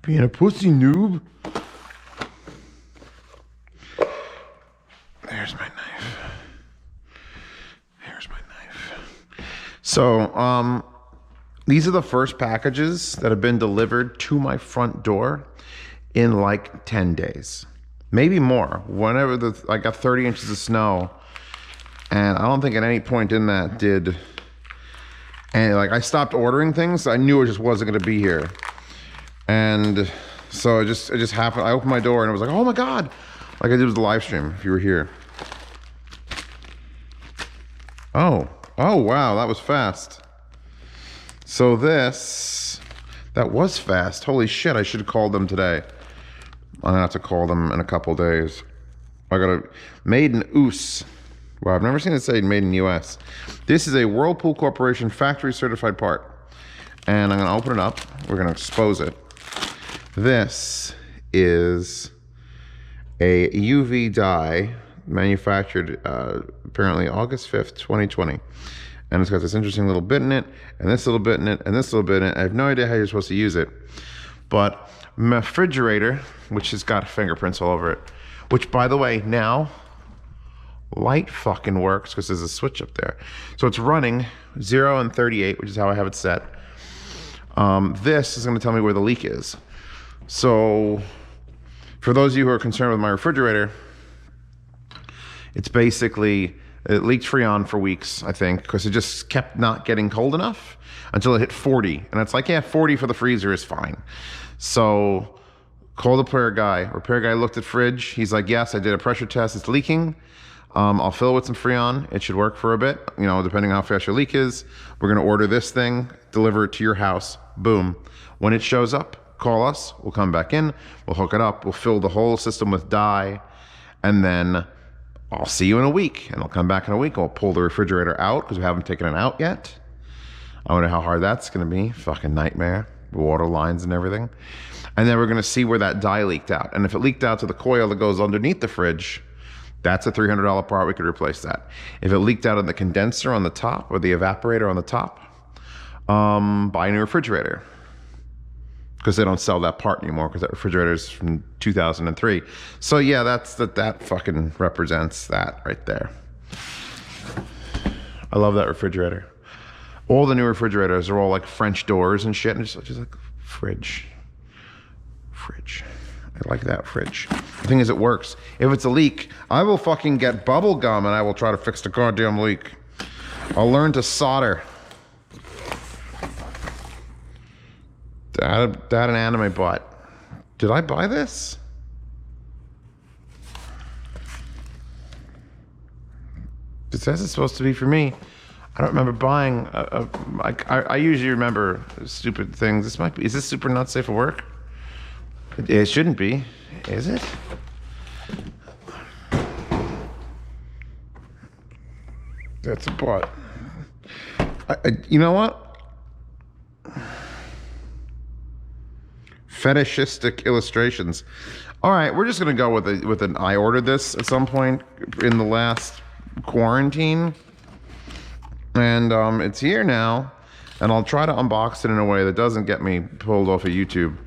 Being a pussy noob. There's my knife. Here's my knife. So, these are the first packages that have been delivered to my front door in like 10 days. Maybe more. Whenever I got 30 inches of snow, and I don't think at any point in that did, and like I stopped ordering things. I knew it just wasn't going to be here. And so it just happened. I opened my door and it was like, oh my God. Like I did with the live stream, if you were here. Oh wow, that was fast. So that was fast. Holy shit, I should have called them today. I'm gonna have to call them in a couple days. I got a made in US. Wow, I've never seen it say made in US. This is a Whirlpool Corporation factory certified part. And I'm gonna open it up. We're gonna expose it. This is a UV dye manufactured apparently August 5th, 2020. And it's got this interesting little bit in it, and this little bit in it, and this little bit in it. I have no idea how you're supposed to use it. But my refrigerator, which has got fingerprints all over it, which by the way, now light fucking works because there's a switch up there. So it's running 0 and 38, which is how I have it set. This is gonna tell me where the leak is. So for those of you who are concerned with my refrigerator, it's basically, it leaked Freon for weeks, I think, because it just kept not getting cold enough until it hit 40. And it's like, yeah, 40 for the freezer is fine. So call the repair guy. Repair guy looked at fridge. He's like, yes, I did a pressure test. It's leaking. I'll fill it with some Freon. It should work for a bit, you know, depending on how fast your leak is. We're going to order this thing, deliver it to your house. Boom. When it shows up, call us. We'll come back in. We'll hook it up. We'll fill the whole system with dye. And then I'll see you in a week. And I'll come back in a week. I'll pull the refrigerator out because we haven't taken it out yet. I wonder how hard that's going to be. Fucking nightmare. Water lines and everything. And then we're going to see where that dye leaked out. And if it leaked out to the coil that goes underneath the fridge, that's a $300 part. We could replace that. If it leaked out in the condenser on the top or the evaporator on the top, buy a new refrigerator. Because they don't sell that part anymore because that refrigerator is from 2003. So yeah, that fucking represents that right there. I love that refrigerator. All the new refrigerators are all like French doors and shit, and just like fridge. I like that fridge. The thing is, it works. If it's a leak, I will fucking get bubble gum and I will try to fix the goddamn leak. I'll learn to solder. That an anime bought. Did I buy this? It says it's supposed to be for me. I don't remember buying I usually remember stupid things. This might be, is this super not safe for work? It shouldn't be, is it? That's a butt. You know what? Fetishistic illustrations. All right, we're just gonna go with an. I ordered this at some point in the last quarantine, and it's here now. And I'll try to unbox it in a way that doesn't get me pulled off of YouTube.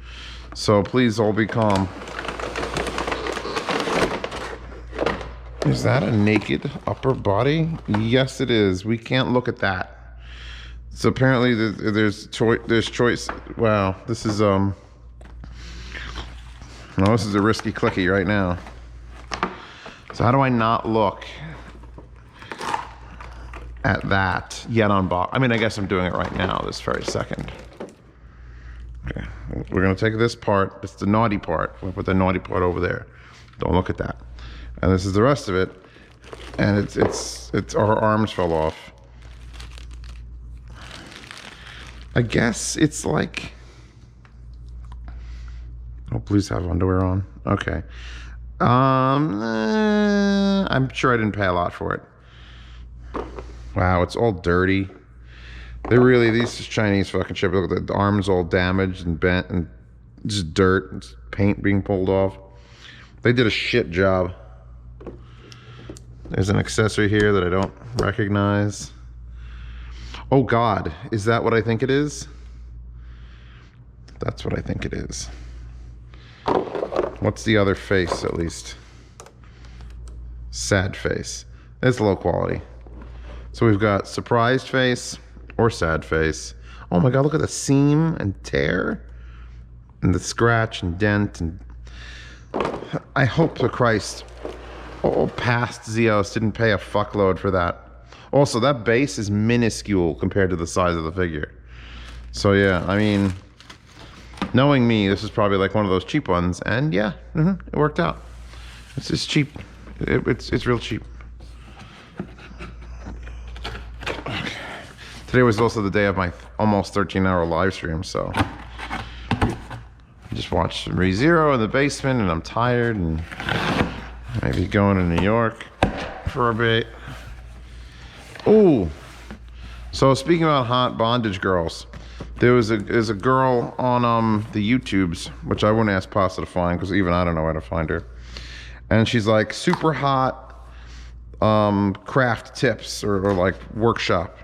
So please all be calm. Is that a naked upper body? Yes, it is. We can't look at that. So apparently there's choice. Wow, this is no, this is a risky clicky right now. So how do I not look at that yet unbox? I mean, I guess I'm doing it right now, this very second. Okay, we're gonna take this part. It's the naughty part. We'll put the naughty part over there. Don't look at that. And this is the rest of it. And it's our arms fell off. I guess it's like, oh, please have underwear on. Okay. I'm sure I didn't pay a lot for it. Wow, it's all dirty. These Chinese fucking shit, look at the arms all damaged and bent and just dirt and paint being pulled off. They did a shit job. There's an accessory here that I don't recognize. Oh God, is that what I think it is? That's what I think it is. What's the other face, at least? Sad face. It's low quality. So we've got surprised face or sad face. Oh my god, look at the seam and tear. And the scratch and dent. And I hope to Christ all past Zeos didn't pay a fuckload for that. Also, that base is minuscule compared to the size of the figure. So yeah, I mean, knowing me, this is probably like one of those cheap ones. And yeah, it worked out. It's just cheap. It's real cheap. Okay. Today was also the day of my almost 13-hour live stream, so I just watched ReZero in the basement, and I'm tired, and maybe going to New York for a bit. Ooh. So speaking about hot bondage girls, there's a girl on the YouTubes, which I wouldn't ask Pasta to find because even I don't know how to find her. And she's like super hot craft tips or like workshop.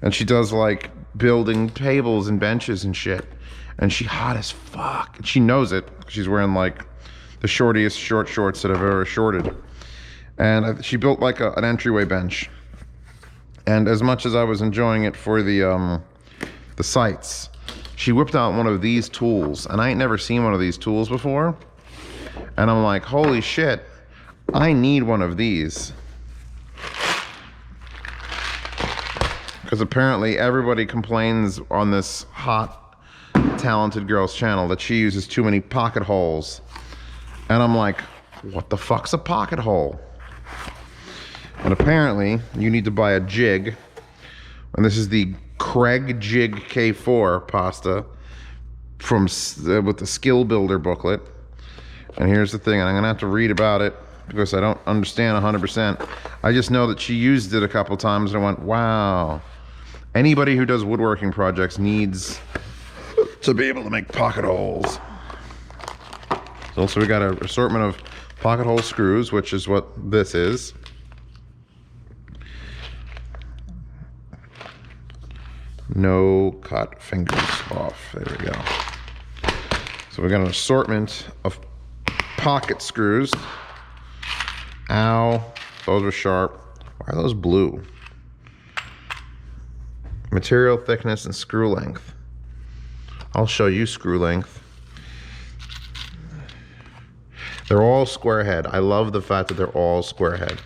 And she does like building tables and benches and shit. And she hot as fuck. And she knows it. She's wearing like the shortiest short shorts that I've ever shorted. And she built like an entryway bench. And as much as I was enjoying it for the sights, she whipped out one of these tools. And I ain't never seen one of these tools before. And I'm like, holy shit, I need one of these. Because apparently everybody complains on this hot, talented girl's channel that she uses too many pocket holes. And I'm like, what the fuck's a pocket hole? And apparently you need to buy a jig. And this is the Craig Jig K4 Pasta from with the Skill Builder booklet. And here's the thing, and I'm gonna have to read about it because I don't understand 100%. I just know that she used it a couple times and I went, wow. Anybody who does woodworking projects needs to be able to make pocket holes. So we got an assortment of pocket hole screws, which is what this is. No cut fingers off. There we go. So we got an assortment of pocket screws. Ow, those are sharp. Why are those blue? Material thickness and screw length. I'll show you screw length. They're all square head. I love the fact that they're all square head.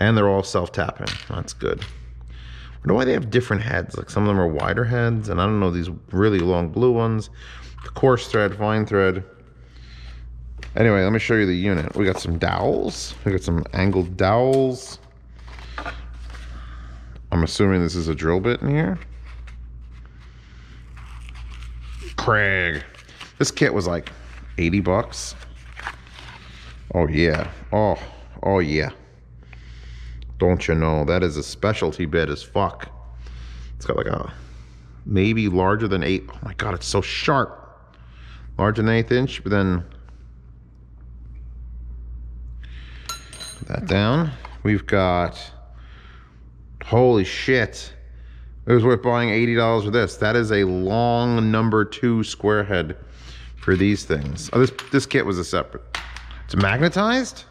And they're all self-tapping. That's good. I don't know why they have different heads. Like some of them are wider heads, and I don't know, these really long blue ones. The coarse thread, fine thread. Anyway, let me show you the unit. We got some dowels. We got some angled dowels. I'm assuming this is a drill bit in here. Craig. This kit was like 80 bucks. Oh yeah. Oh yeah. Don't you know, that is a specialty bit as fuck. It's got like a, maybe larger than 8. Oh my god, it's so sharp. Larger than 1/8 inch, but then put that down. We've got, holy shit. It was worth buying $80 for this. That is a long number 2 square head for these things. Oh, this kit was a separate. It's magnetized?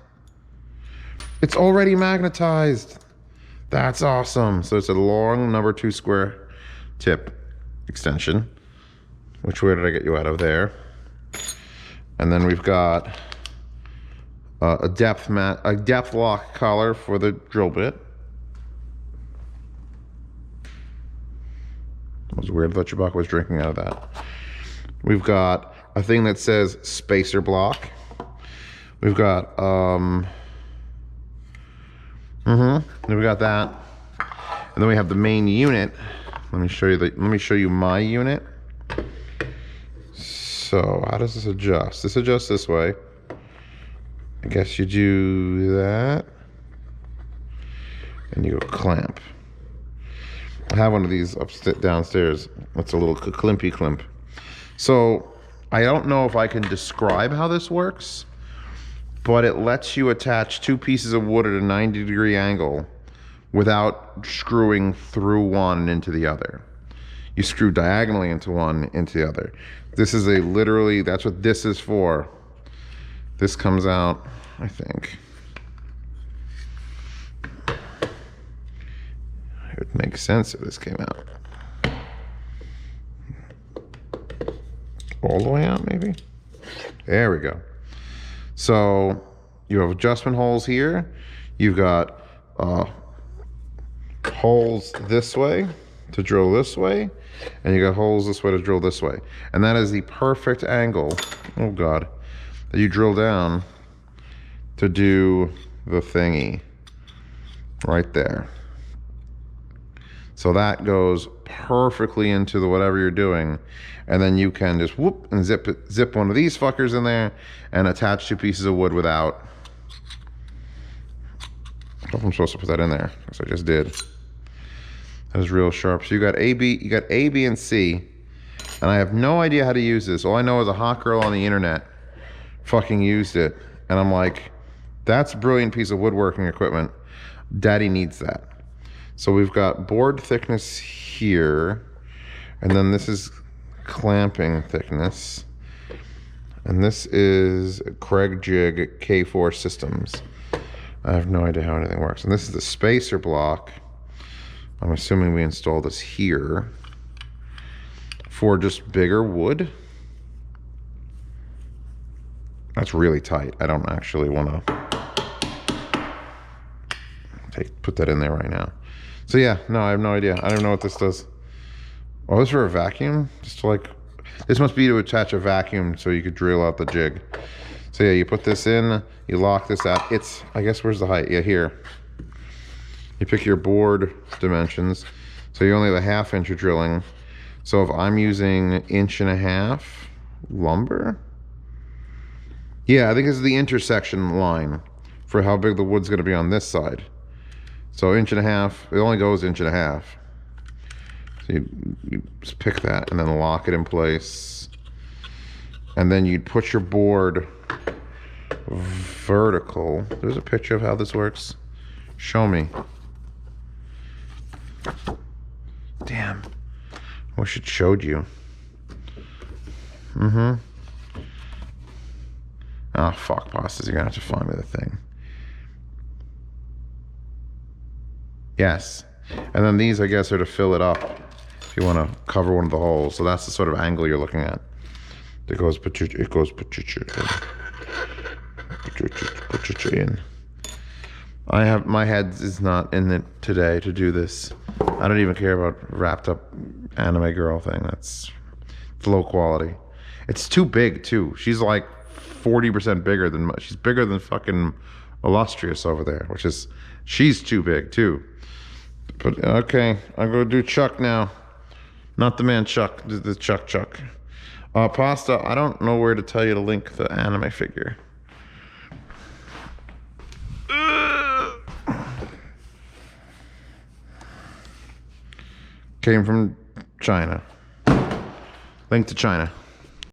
It's already magnetized. That's awesome. So it's a long number 2 square tip extension. Which way did I get you out of there? And then we've got a depth lock collar for the drill bit. It was weird. I thought Chewbacca was drinking out of that. We've got a thing that says spacer block. We've got then we got that, and then we have the main unit. Let me show you my unit. So how does this adjust? This adjusts this way. I guess you do that, and you go clamp. I have one of these downstairs. It's a little climpy climp. So I don't know if I can describe how this works, but it lets you attach 2 pieces of wood at a 90-degree angle without screwing through one and into the other. You screw diagonally into one, into the other. This is literally, that's what this is for. This comes out, I think. It would make sense if this came out. All the way out, maybe? There we go. So you have adjustment holes here. You've got holes this way to drill this way, and you got holes this way to drill this way. And that is the perfect angle, oh God, that you drill down to do the thingy right there. So that goes perfectly into the whatever you're doing, and then you can just whoop and zip one of these fuckers in there and attach 2 pieces of wood without. I don't know if I'm supposed to put that in there, because I just did. That is real sharp. So you got A, B, and C, and I have no idea how to use this. All I know is a hot girl on the internet fucking used it, and I'm like, that's a brilliant piece of woodworking equipment. Daddy needs that. So we've got board thickness here, and then this is clamping thickness, and this is Craig Jig K4 Systems. I have no idea how anything works. And this is the spacer block. I'm assuming we installed this here for just bigger wood. That's really tight. I don't actually want to put that in there right now. So yeah, no, I have no idea. I don't know what this does. Oh, this is for a vacuum? Just to like, this must be to attach a vacuum so you could drill out the jig. So yeah, you put this in, you lock this out. It's, I guess, where's the height? Yeah, here. You pick your board dimensions. So you only have a 1/2 inch you're drilling. So if I'm using 1.5" lumber, yeah, I think this is the intersection line for how big the wood's gonna be on this side. So 1.5", it only goes 1.5". So you just pick that and then lock it in place. And then you'd put your board vertical. There's a picture of how this works. Show me. Damn. I wish it showed you. Oh, fuck, bosses. You're gonna have to find me the thing. Yes. And then these, I guess, are to fill it up if you want to cover one of the holes. So that's the sort of angle you're looking at. It goes in. I have, my head is not in it today to do this. I don't even care about wrapped up anime girl thing. It's low quality. It's too big too. She's like 40% bigger than, she's bigger than fucking Illustrious over there, which is, she's too big too. But okay, I'll go do Chuck now. Not the man Chuck, the Chuck. Pasta, I don't know where to tell you to link the anime figure. Came from China. Link to China.